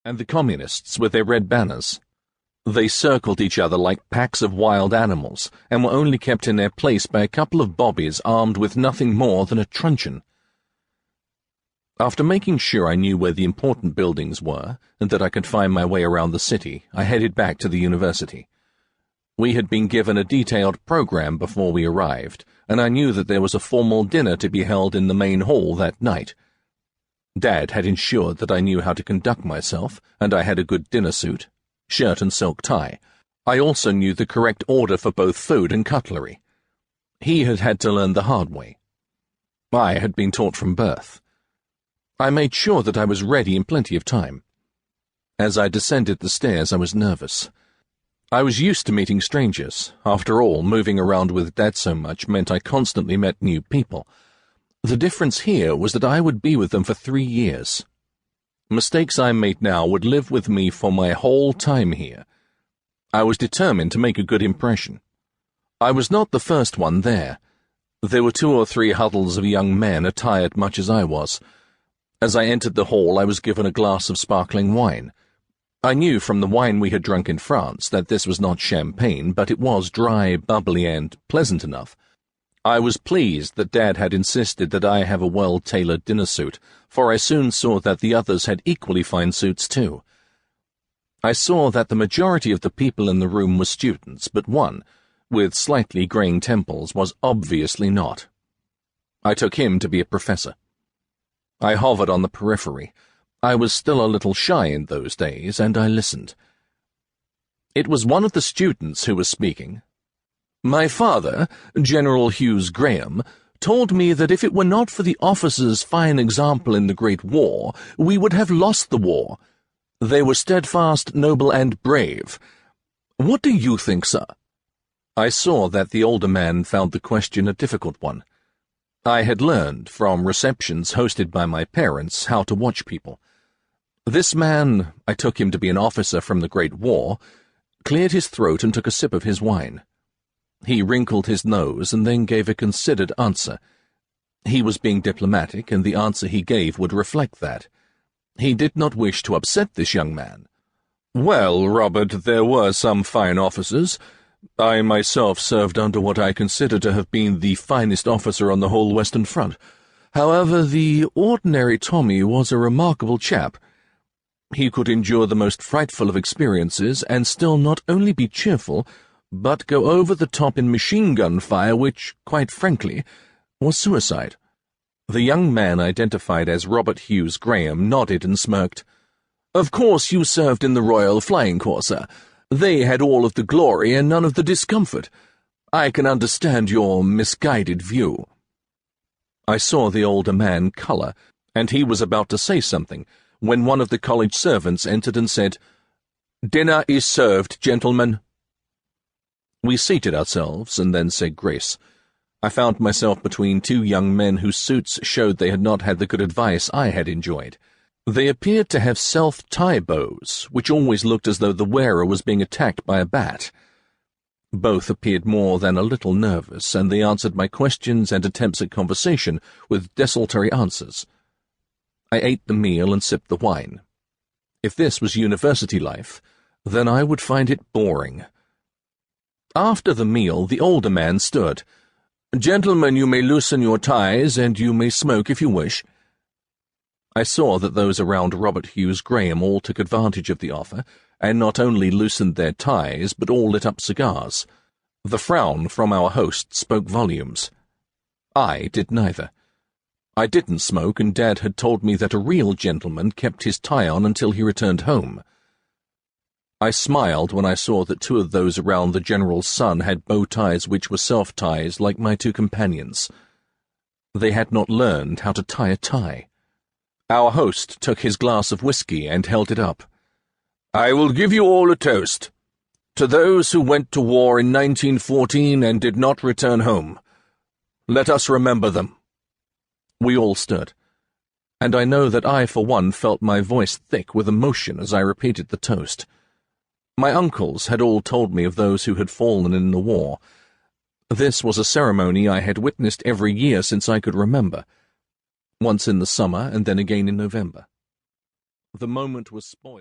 and the communists with their red banners. They circled each other like packs of wild animals and were only kept in their place by a couple of bobbies armed with nothing more than a truncheon. After making sure I knew where the important buildings were and that I could find my way around the city, I headed back to the university. We had been given a detailed program before we arrived, and I knew that there was a formal dinner to be held in the main hall that night. Dad had ensured that I knew how to conduct myself, and I had a good dinner suit, shirt and silk tie. I also knew the correct order for both food and cutlery. He had had to learn the hard way. I had been taught from birth. I made sure that I was ready in plenty of time. As I descended the stairs, I was nervous. I was used to meeting strangers. After all, moving around with Dad so much meant I constantly met new people. The difference here was that I would be with them for 3 years. Mistakes I made now would live with me for my whole time here. I was determined to make a good impression. I was not the first one there. There were 2 or 3 huddles of young men attired much as I was. As I entered the hall, I was given a glass of sparkling wine. I knew from the wine we had drunk in France that this was not champagne, but it was dry, bubbly, and pleasant enough. I was pleased that Dad had insisted that I have a well-tailored dinner suit, for I soon saw that the others had equally fine suits too. I saw that the majority of the people in the room were students, but one, with slightly graying temples, was obviously not. I took him to be a professor. I hovered on the periphery. I was still a little shy in those days, and I listened. It was one of the students who was speaking. My father, General Hughes Graham, told me that if it were not for the officers' fine example in the Great War, we would have lost the war. They were steadfast, noble, and brave. What do you think, sir? I saw that the older man found the question a difficult one. I had learned, from receptions hosted by my parents, how to watch people. This man, I took him to be an officer from the Great War, cleared his throat and took a sip of his wine. He wrinkled his nose and then gave a considered answer. He was being diplomatic, and the answer he gave would reflect that. He did not wish to upset this young man. Well, Robert, there were some fine officers. I myself served under what I consider to have been the finest officer on the whole Western Front. However, the ordinary Tommy was a remarkable chap. He could endure the most frightful of experiences and still not only be cheerful, but go over the top in machine-gun fire, which, quite frankly, was suicide. The young man identified as Robert Hughes Graham nodded and smirked. Of course you served in the Royal Flying Corps, sir. They had all of the glory and none of the discomfort. I can understand your misguided view. I saw the older man colour, and he was about to say something, when one of the college servants entered and said, "Dinner is served, gentlemen." We seated ourselves and then said grace. I found myself between 2 young men whose suits showed they had not had the good advice I had enjoyed. They appeared to have self-tie bows, which always looked as though the wearer was being attacked by a bat. Both appeared more than a little nervous, and they answered my questions and attempts at conversation with desultory answers. I ate the meal and sipped the wine. If this was university life, then I would find it boring. After the meal, the older man stood. "Gentlemen, you may loosen your ties, and you may smoke if you wish." I saw that those around Robert Hughes Graham all took advantage of the offer, and not only loosened their ties, but all lit up cigars. The frown from our host spoke volumes. I did neither. I didn't smoke, and Dad had told me that a real gentleman kept his tie on until he returned home. I smiled when I saw that 2 of those around the General's son had bow ties which were self-ties like my 2 companions. They had not learned how to tie a tie. Our host took his glass of whiskey and held it up. "I will give you all a toast. To those who went to war in 1914 and did not return home. Let us remember them." We all stood, and I know that I, for one, felt my voice thick with emotion as I repeated the toast. My uncles had all told me of those who had fallen in the war. This was a ceremony I had witnessed every year since I could remember, once in the summer and then again in November. The moment was spoiled.